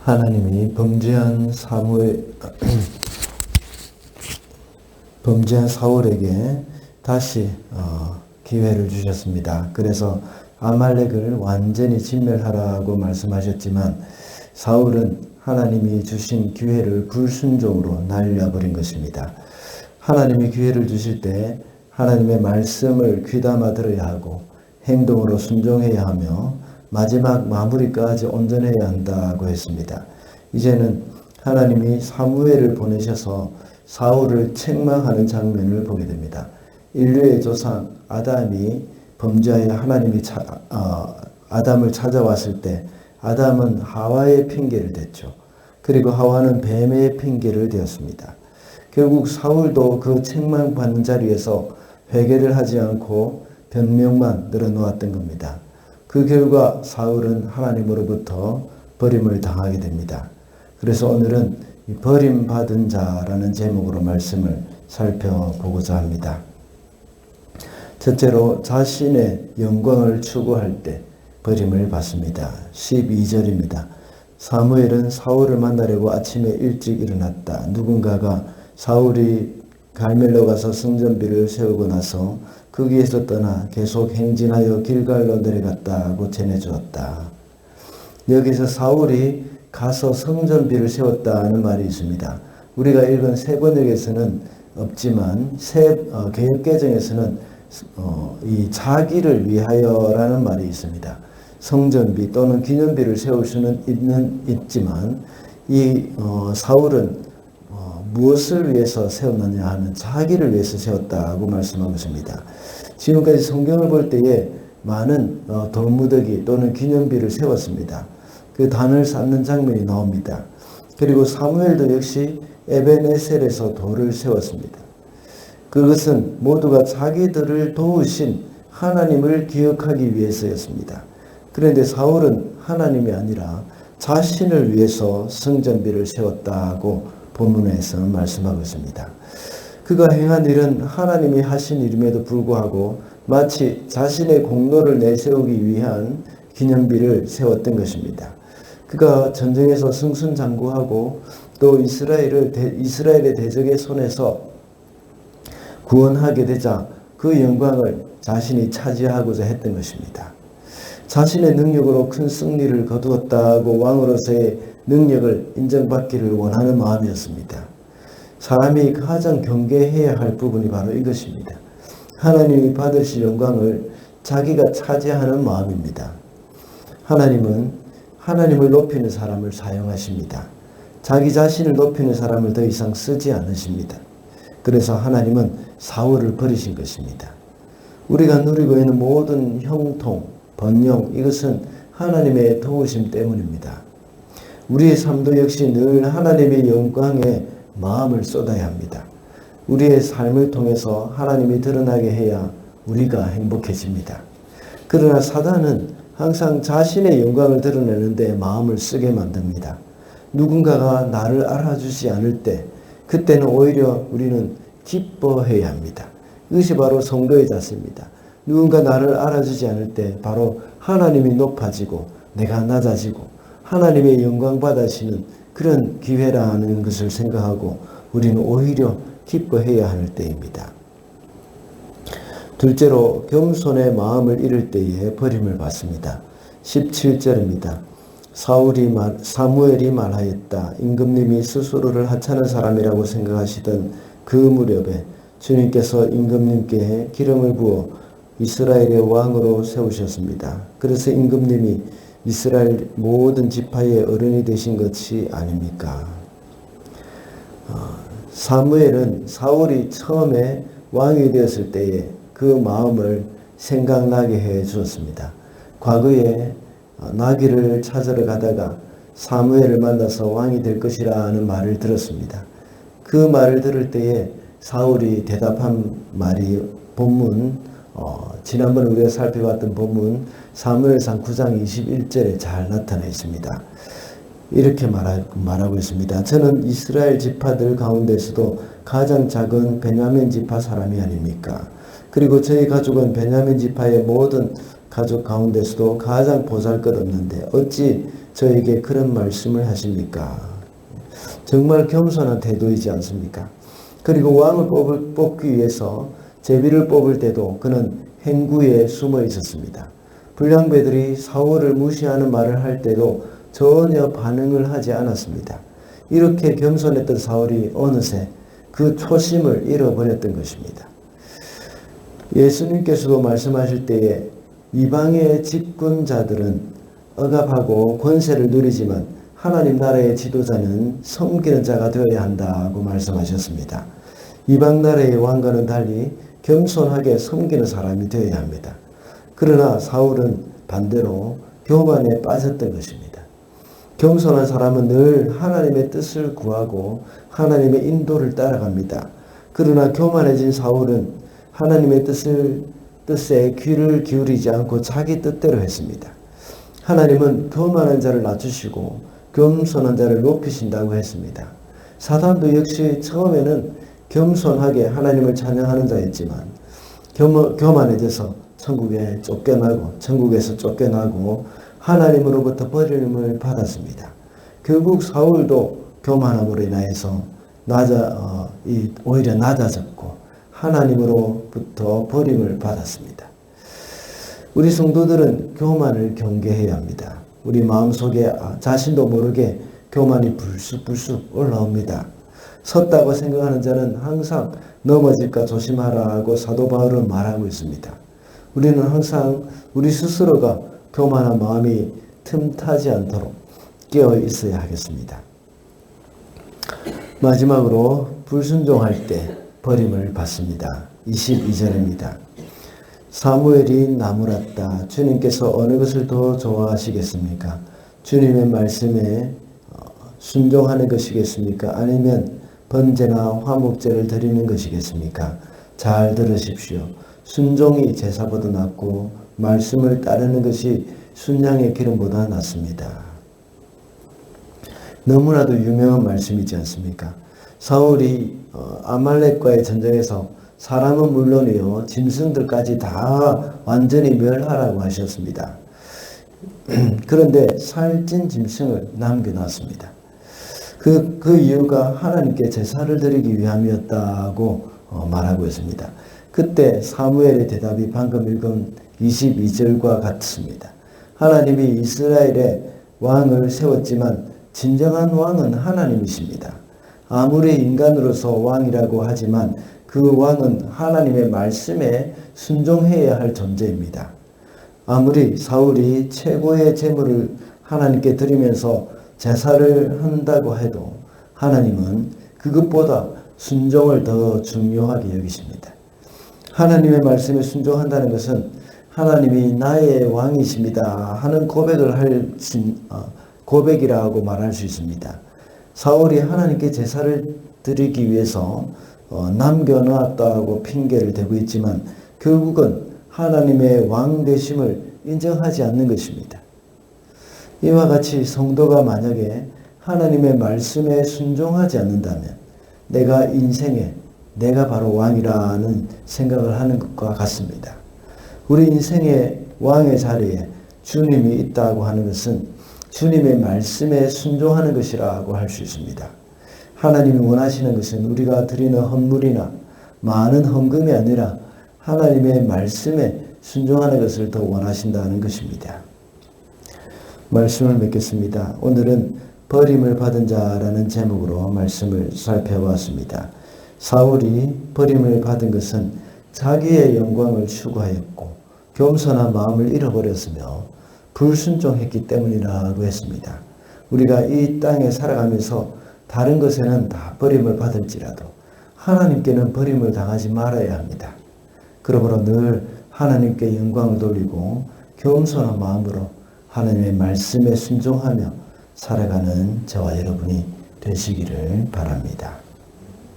하나님이 범죄한 사울에게 다시 기회를 주셨습니다. 그래서 아말렉을 완전히 진멸하라고 말씀하셨지만 사울은 하나님이 주신 기회를 불순종으로 날려버린 것입니다. 하나님이 기회를 주실 때 하나님의 말씀을 귀담아 들어야 하고 행동으로 순종해야 하며 마지막 마무리까지 온전해야 한다고 했습니다. 이제는 하나님이 사무엘을 보내셔서 사울을 책망하는 장면을 보게 됩니다. 인류의 조상 아담이 범죄하여 하나님이 아담을 찾아왔을 때 아담은 하와의 핑계를 댔죠. 그리고 하와는 뱀의 핑계를 대었습니다. 결국 사울도 그 책망받는 자리에서 회개를 하지 않고 변명만 늘어놓았던 겁니다. 그 결과 사울은 하나님으로부터 버림을 당하게 됩니다. 그래서 오늘은 버림받은 자라는 제목으로 말씀을 살펴보고자 합니다. 첫째로 자신의 영광을 추구할 때 버림을 받습니다. 12절입니다. 사무엘은 사울을 만나려고 아침에 일찍 일어났다. 누군가가 사울이 갈멜로 가서 성전비를 세우고 나서 거기에서 떠나 계속 행진하여 길갈로 내려갔다고 전해주었다. 여기서 사울이 가서 성전비를 세웠다는 말이 있습니다. 우리가 읽은 새 번역에서는 없지만 새 개역개정에서는 이 자기를 위하여라는 말이 있습니다. 성전비 또는 기념비를 세울 수는 있지만 이 사울은 무엇을 위해서 세웠느냐 하면 자기를 위해서 세웠다고 말씀하고 있습니다. 지금까지 성경을 볼 때에 많은 돌무더기 또는 기념비를 세웠습니다. 그 단을 쌓는 장면이 나옵니다. 그리고 사무엘도 역시 에벤에셀에서 돌을 세웠습니다. 그것은 모두가 자기들을 도우신 하나님을 기억하기 위해서였습니다. 그런데 사울은 하나님이 아니라 자신을 위해서 성전비를 세웠다고 본문에서 말씀하고 있습니다. 그가 행한 일은 하나님이 하신 일임에도 불구하고 마치 자신의 공로를 내세우기 위한 기념비를 세웠던 것입니다. 그가 전쟁에서 승승장구하고 또 이스라엘의 대적의 손에서 구원하게 되자 그 영광을 자신이 차지하고자 했던 것입니다. 자신의 능력으로 큰 승리를 거두었다고 왕으로서의 능력을 인정받기를 원하는 마음이었습니다. 사람이 가장 경계해야 할 부분이 바로 이것입니다. 하나님이 받으실 영광을 자기가 차지하는 마음입니다. 하나님은 하나님을 높이는 사람을 사용하십니다. 자기 자신을 높이는 사람을 더 이상 쓰지 않으십니다. 그래서 하나님은 사울을 버리신 것입니다. 우리가 누리고 있는 모든 형통, 번영, 이것은 하나님의 도우심 때문입니다. 우리의 삶도 역시 늘 하나님의 영광에 마음을 쏟아야 합니다. 우리의 삶을 통해서 하나님이 드러나게 해야 우리가 행복해집니다. 그러나 사단은 항상 자신의 영광을 드러내는데 마음을 쓰게 만듭니다. 누군가가 나를 알아주지 않을 때 그때는 오히려 우리는 기뻐해야 합니다. 이것이 바로 성도의 자세입니다. 누군가 나를 알아주지 않을 때 바로 하나님이 높아지고 내가 낮아지고 하나님의 영광 받으시는 그런 기회라는 것을 생각하고 우리는 오히려 기뻐해야 할 때입니다. 둘째로 겸손의 마음을 잃을 때에 버림을 받습니다. 17절입니다. 사무엘이 말하였다. 임금님이 스스로를 하찮은 사람이라고 생각하시던 그 무렵에 주님께서 임금님께 기름을 부어 이스라엘의 왕으로 세우셨습니다. 그래서 임금님이 이스라엘 모든 지파의 어른이 되신 것이 아닙니까? 사무엘은 사울이 처음에 왕이 되었을 때에 그 마음을 생각나게 해 주었습니다. 과거에 나귀를 찾으러 가다가 사무엘을 만나서 왕이 될 것이라는 말을 들었습니다. 그 말을 들을 때에 사울이 대답한 말이 본문 지난번 우리가 살펴봤던 본문 사무엘상 9장 21절에 잘 나타나 있습니다. 이렇게 말하고 있습니다. 저는 이스라엘 지파들 가운데서도 가장 작은 베냐민 지파 사람이 아닙니까? 그리고 저희 가족은 베냐민 지파의 모든 가족 가운데서도 가장 보잘것없는데 어찌 저에게 그런 말씀을 하십니까? 정말 겸손한 태도이지 않습니까? 그리고 왕을 뽑기 위해서 제비를 뽑을 때도 그는 행구에 숨어 있었습니다. 불량배들이 사울을 무시하는 말을 할 때도 전혀 반응을 하지 않았습니다. 이렇게 겸손했던 사울이 어느새 그 초심을 잃어버렸던 것입니다. 예수님께서도 말씀하실 때에 이방의 집권자들은 억압하고 권세를 누리지만 하나님 나라의 지도자는 섬기는 자가 되어야 한다고 말씀하셨습니다. 이방 나라의 왕과는 달리 겸손하게 섬기는 사람이 되어야 합니다. 그러나 사울은 반대로 교만에 빠졌던 것입니다. 겸손한 사람은 늘 하나님의 뜻을 구하고 하나님의 인도를 따라갑니다. 그러나 교만해진 사울은 하나님의 뜻에 귀를 기울이지 않고 자기 뜻대로 했습니다. 하나님은 교만한 자를 낮추시고 겸손한 자를 높이신다고 했습니다. 사단도 역시 처음에는 겸손하게 하나님을 찬양하는 자였지만 교만해져서 천국에서 쫓겨나고 하나님으로부터 버림을 받았습니다. 결국 사울도 교만함으로 인하여서 오히려 낮아졌고 하나님으로부터 버림을 받았습니다. 우리 성도들은 교만을 경계해야 합니다. 우리 마음속에 자신도 모르게 교만이 불쑥불쑥 올라옵니다. 섰다고 생각하는 자는 항상 넘어질까 조심하라고 사도 바울은 말하고 있습니다. 우리는 항상 우리 스스로가 교만한 마음이 틈타지 않도록 깨어 있어야 하겠습니다. 마지막으로 불순종할 때 버림을 받습니다. 22절입니다. 사무엘이 나무랐다. 주님께서 어느 것을 더 좋아하시겠습니까? 주님의 말씀에 순종하는 것이겠습니까? 아니면 번제나 화목제를 드리는 것이겠습니까? 잘 들으십시오. 순종이 제사보다 낫고 말씀을 따르는 것이 순양의 기름보다 낫습니다. 너무나도 유명한 말씀이지 않습니까? 사울이 아말렉과의 전쟁에서 사람은 물론이요 짐승들까지 다 완전히 멸하라고 하셨습니다. 그런데 살찐 짐승을 남겨놨습니다. 그 이유가 하나님께 제사를 드리기 위함이었다고 말하고 있습니다. 그때 사무엘의 대답이 방금 읽은 22절과 같습니다. 하나님이 이스라엘의 왕을 세웠지만 진정한 왕은 하나님이십니다. 아무리 인간으로서 왕이라고 하지만 그 왕은 하나님의 말씀에 순종해야 할 존재입니다. 아무리 사울이 최고의 제물을 하나님께 드리면서 제사를 한다고 해도 하나님은 그것보다 순종을 더 중요하게 여기십니다. 하나님의 말씀에 순종한다는 것은 하나님이 나의 왕이십니다 하는 고백이라고 말할 수 있습니다. 사울이 하나님께 제사를 드리기 위해서 남겨놨다고 핑계를 대고 있지만 결국은 하나님의 왕 되심을 인정하지 않는 것입니다. 이와 같이 성도가 만약에 하나님의 말씀에 순종하지 않는다면 내가 인생에 내가 바로 왕이라는 생각을 하는 것과 같습니다. 우리 인생의 왕의 자리에 주님이 있다고 하는 것은 주님의 말씀에 순종하는 것이라고 할 수 있습니다. 하나님이 원하시는 것은 우리가 드리는 헌물이나 많은 헌금이 아니라 하나님의 말씀에 순종하는 것을 더 원하신다는 것입니다. 말씀을 맺겠습니다. 오늘은 버림을 받은 자라는 제목으로 말씀을 살펴보았습니다. 사울이 버림을 받은 것은 자기의 영광을 추구하였고 겸손한 마음을 잃어버렸으며 불순종했기 때문이라고 했습니다. 우리가 이 땅에 살아가면서 다른 것에는 다 버림을 받을지라도 하나님께는 버림을 당하지 말아야 합니다. 그러므로 늘 하나님께 영광을 돌리고 겸손한 마음으로 하나님의 말씀에 순종하며 살아가는 저와 여러분이 되시기를 바랍니다.